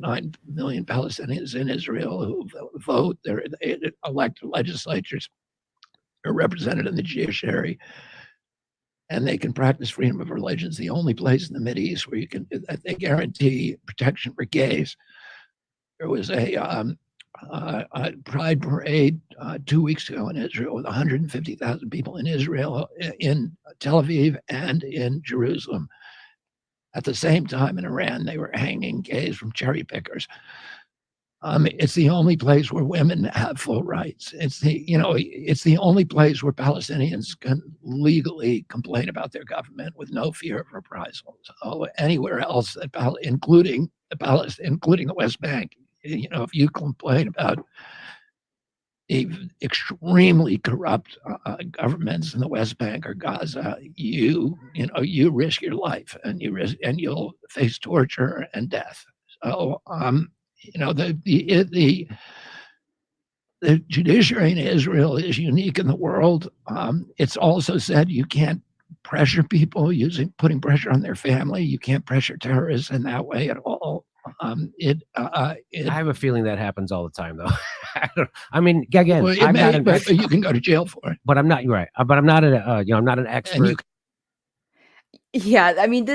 1.9 million Palestinians in Israel who vote. They elect legislatures, are represented in the judiciary, and they can practice freedom of religion. It's the only place in the Mideast where they guarantee protection for gays. There was a pride parade 2 weeks ago in Israel with 150,000 people in Israel, in Tel Aviv and in Jerusalem. At the same time in Iran, they were hanging gays from cherry pickers. It's the only place where women have full rights. It's the only place where Palestinians can legally complain about their government with no fear of reprisal. So anywhere else, including the West Bank, if you complain about extremely corrupt governments in the West Bank or Gaza, you risk your life, and you'll face torture and death. So the judiciary in Israel is unique in the world. It's also said you can't pressure people putting pressure on their family. You can't pressure terrorists in that way at all. I have a feeling that happens all the time, though. I mean, again, well, you can go to jail for it. But I'm not. You're right. But I'm not I'm not an expert. Yeah, I mean,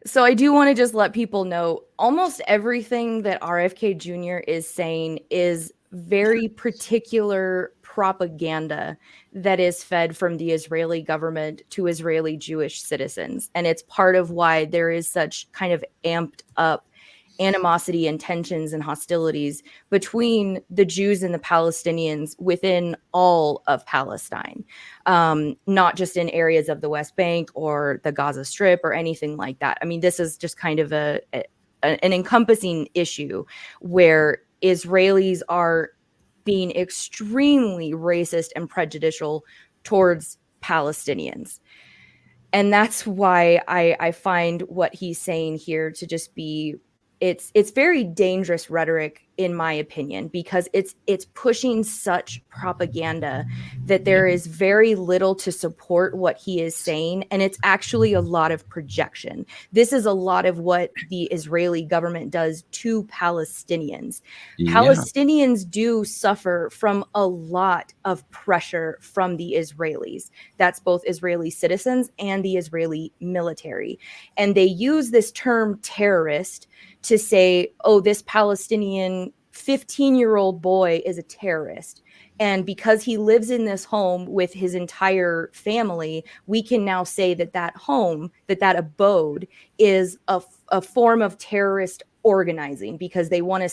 so I do want to just let people know almost everything that RFK Jr. is saying is very particular propaganda that is fed from the Israeli government to Israeli Jewish citizens. And it's part of why there is such kind of amped up animosity and tensions and hostilities between the Jews and the Palestinians within all of Palestine, not just in areas of the West Bank or the Gaza Strip or anything like that. I mean, this is just kind of an encompassing issue where Israelis are being extremely racist and prejudicial towards Palestinians. And that's why I find what he's saying here to just be, it's very dangerous rhetoric, in my opinion, because it's pushing such propaganda that there is very little to support what he is saying. And it's actually a lot of projection. This is a lot of what the Israeli government does to Palestinians. Yeah. Palestinians do suffer from a lot of pressure from the Israelis. That's both Israeli citizens and the Israeli military. And they use this term terrorist to say, oh, this Palestinian 15-year-old boy is a terrorist. And because he lives in this home with his entire family, we can now say that home, that abode is a form of terrorist organizing, because they want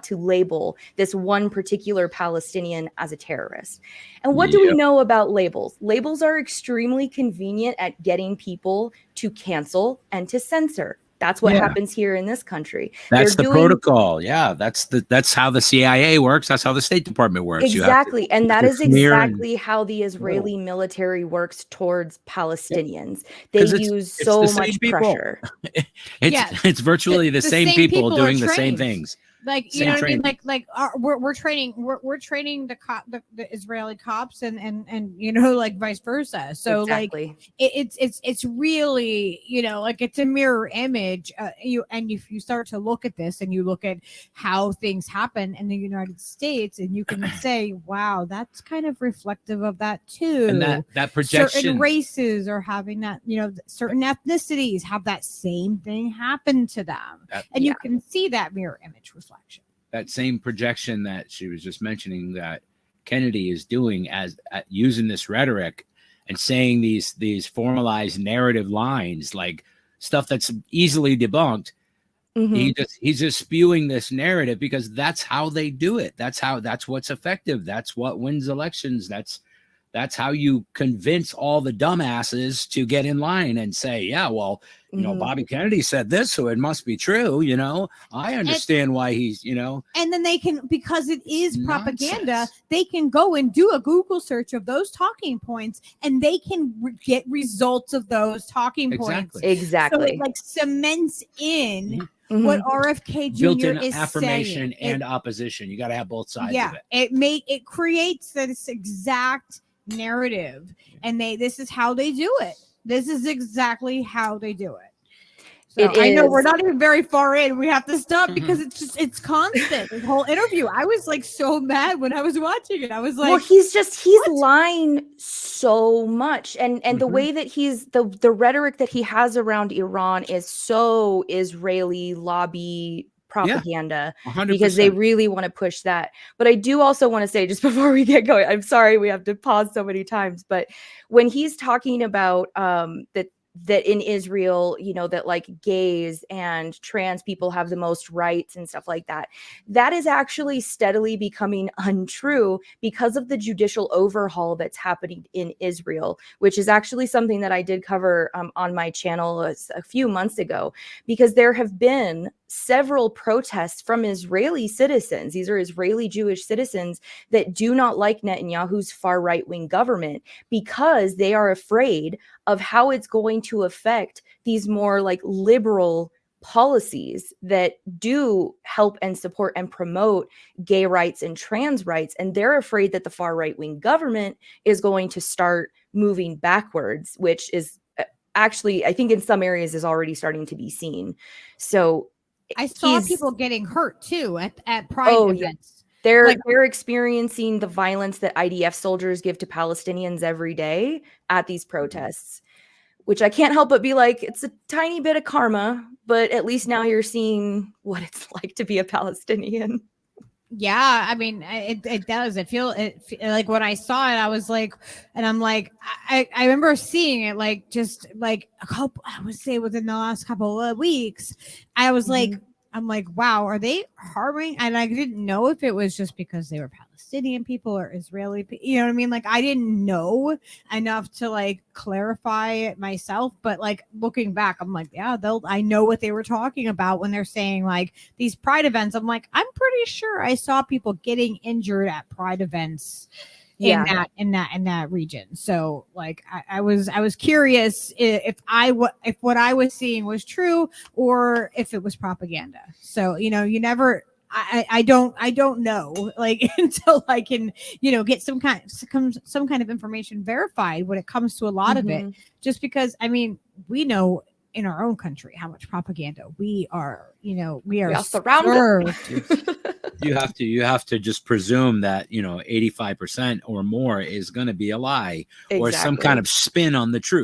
to label this one particular Palestinian as a terrorist. And what do we know about labels? Labels are extremely convenient at getting people to cancel and to censor. That's what happens here in this country. That's the protocol. Yeah, that's how the CIA works. That's how the State Department works. Exactly. And that is exactly how the Israeli military works towards Palestinians. They use so much pressure. It's virtually the same people doing the same things. Like, you know what I mean? Like we're training the Israeli cops and like vice versa. So exactly. Like it's really, like it's a mirror image. And if you start to look at this and you look at how things happen in the United States, and you can say, wow, that's kind of reflective of that too. And that projection. Certain races are having that, certain ethnicities have that same thing happen to them. You can see that mirror image reflection. That same projection that she was just mentioning that Kennedy is doing as using this rhetoric and saying these formalized narrative lines, like stuff that's easily debunked. Mm-hmm. He's just spewing this narrative because that's how they do it. That's what's effective. That's what wins elections. That's how you convince all the dumbasses to get in line and say, yeah, well, Bobby Kennedy said this, so it must be true. I understand why he's, And then they can, because it is propaganda, nonsense. They can go and do a Google search of those talking points, and they can get results of those talking points. Exactly. So it like cements in what RFK Jr. Built-in is affirmation saying. and opposition. You got to have both sides of it. It creates this exact narrative, and this is how they do it. This is exactly how they do it. So I know we're not even very far in. We have to stop because it's constant. The whole interview. I was like so mad when I was watching it. I was like, well, he's lying so much. And the way that he's the rhetoric that he has around Iran is so Israeli lobby propaganda, because they really want to push that. But I do also want to say, just before we get going, I'm sorry we have to pause so many times, but when he's talking about that in Israel, you know, that like gays and trans people have the most rights and stuff like that, that is actually steadily becoming untrue because of the judicial overhaul that's happening in Israel, which is actually something that I did cover on my channel a few months ago, because there have been several protests from Israeli citizens. These are Israeli Jewish citizens that do not like Netanyahu's far right-wing government because they are afraid of how it's going to affect these more like liberal policies that do help and support and promote gay rights and trans rights. And they're afraid that the far right-wing government is going to start moving backwards, which is actually, I think in some areas is already starting to be seen. So I saw people getting hurt too at Pride events. Yeah. They're experiencing the violence that IDF soldiers give to Palestinians every day at these protests, which I can't help but be like, it's a tiny bit of karma, but at least now you're seeing what it's like to be a Palestinian. Yeah, I mean, it does. It like when I saw it, I was like, and I'm like, I remember seeing it like just like a couple, I would say within the last couple of weeks, I was like, I'm like, wow, are they harming? And I didn't know if it was just because they were Palestinian people or Israeli, you know what I mean? Like, I didn't know enough to like clarify it myself. But like looking back, I'm like, yeah, I know what they were talking about when they're saying like these Pride events. I'm like, I'm pretty sure I saw people getting injured at Pride events in that region. So like I was curious if what I was seeing was true or if it was propaganda. So you know, you never I don't know like until I can, you know, get some kind of information verified when it comes to a lot of it, just because I mean we know in our own country how much propaganda we are surrounded. You have to just presume that, you know, 85% or more is going to be a lie or some kind of spin on the truth.